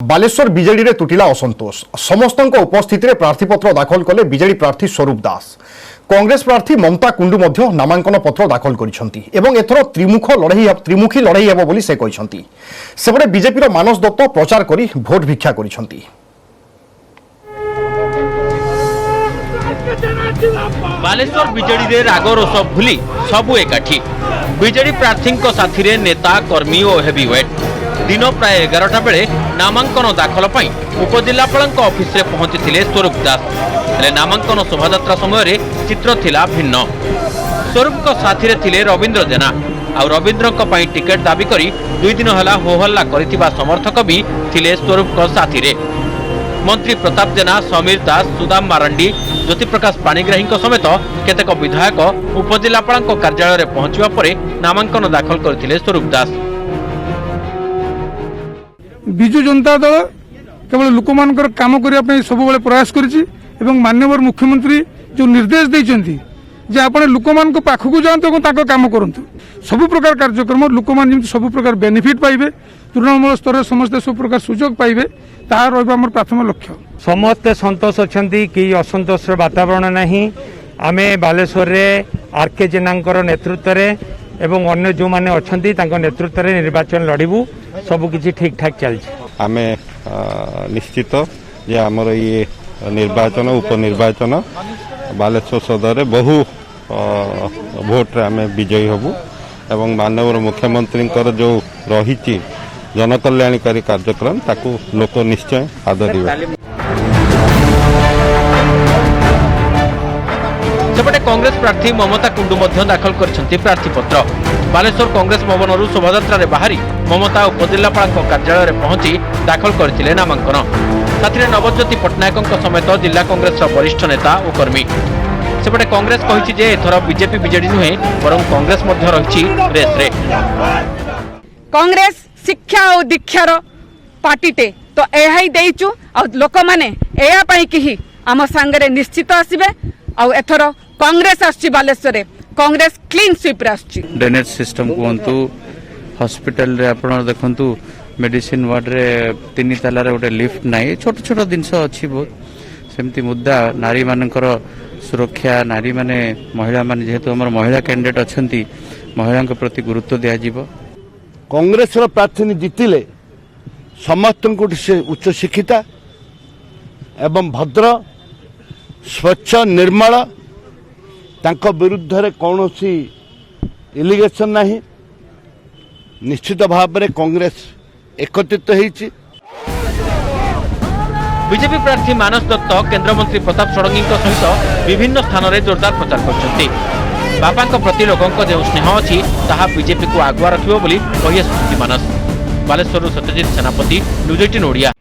Baleshwar BJD रे तुटिला असंतोष समस्त उपस्थिति प्रार्थीपत्र दाखल कले बीजेडी प्रार्थी स्वरूप दास कांग्रेस प्रार्थी ममता कुंडू मध्य नामांकन पत्र दाखल करिसेंती एवं एथर त्रिमुखी लड़ाई हेबो बोली से कहिसेंती। सेपटे बीजेपी मानस दत्त प्रचार करी भोट भिक्षा करिसेंती। बालेश्वर बीजेडी रे राग रोष भूली सबु एकाठी बीजेडी प्रार्थी साथी रे नेता कर्मी और हेवीवेट दिन प्राय 11टा बेले नामांकन दाखल पाई उपजिलापाल ऑफिस रे पहुंची स्वरूप दास। हेले नामांकन शोभायात्रा समय चित्र थिला भिन्न। स्वरूप साथी रे थिले रविंद्र जेना आ रविंद्र टिकेट दाबी करी 2 दिन हला होहल्ला करितिबा समर्थक भी थिले स्वरूप साथी रे। मंत्री प्रताप जेना समीर दास सुदाम मारंडी ज्योति प्रकाश पाणिग्राही समेत केतेक विधायक उपजिलापाल कार्यालय में पहुंचवा परे नामांकन दाखल करथिले स्वरूप दास। विजु जनता दल केवल लोक मानकर काम करने सब प्रयास करिछि एवं माननीय मुख्यमंत्री जो निर्देश देइछन्ति जे आपण लोक मान को पाखकु जांतु और ताको काम करंतु सब प्रकार कार्यक्रम लोक मान सब प्रकार बेनिफिट पाइबे तृणमूल स्तर समस्त सब प्रकार सुजोग पाइबे ताहा रहबा हमर प्राथमिक लक्ष्य। समस्त संतोष अछंती कि असंतोष वातावरण नहीं। आमे बालेश्वर रे आरके जेनांकर नेतृत्व रे एवं अन्य जो माने अछंती तांको नेतृत्व रे निर्वाचन लड़िबू सब किछि ठीक ठाक चलछि। आमे निश्चित जे हमर ये निर्वाचन उपनिर्वाचन बालेश्वर सदर बहु भोट रे आमे विजयी हबू एवं माननीय मुख्यमंत्री जो रही जनकल्याणकारी कार्यक्रम ताकू लोक निश्चय आदरिबे। सेपटे कांग्रेस प्रार्थी ममता कुंडू मध्य दाखल करछन्ती प्रार्थीपत्र। बालेश्वर कांग्रेस भवन शोभायात्रा रे बाहरी ममता उपजिलापाल कार्यालय में पहुंची दाखल करथिले नामांकन। साथी नवज्योति पट्टनायक समेत जिला कांग्रेस वरिष्ठ नेता और कर्मी। सेपटे कांग्रेस कहिछि जे एथर बीजेपी बीजेडी नुहे बरं कांग्रेस मध्य रहिछि रेस रे। कांग्रेस शिक्षा और दीक्षार पार्टीटे तो यही देइचु आ लोक माने एया पई कि आम संगे निश्चित आसबे आ एथर कांग्रेस आछि बालेश्वर रे कांग्रेस क्लीन स्वीप रे आछि। ड्रेनेज सिस्टम कोंतु हॉस्पिटल रे आपण देखंतु मेडिसिन वार्ड रे 3 ताला रे गोटे लिफ्ट नाही छोट छोट जिंस अछि बहुत सेमती मुद्दा नारी मानकर सुरक्षा नारी माने महिला माने जेहेतु हमर महिला कैंडिडेट अछंती महिला के प्रति गुरुत्व दिया जीवो। कांग्रेस प्रार्थी जीतिले समस्त उच्च शिक्षिता एवं भद्र स्वच्छ निर्मल तांको विरुद्ध रे कौनसी इलिगेशन नहीं निश्चित भाव में कांग्रेस एकत्रित होईछि। बीजेपी प्रार्थी मानस दत्त केंद्रमंत्री प्रताप षडंगी सहित विभिन्न स्थान में जोरदार प्रचार करछन्ती। बापा प्रति लोकों जो स्नेह अच्छी ताहा बीजेपी को आगुआ रखिबो बोली कहि आसुछन्ती मानस। बालेश्वर सत्यजित सेनापति न्यूज 18 ओडिया।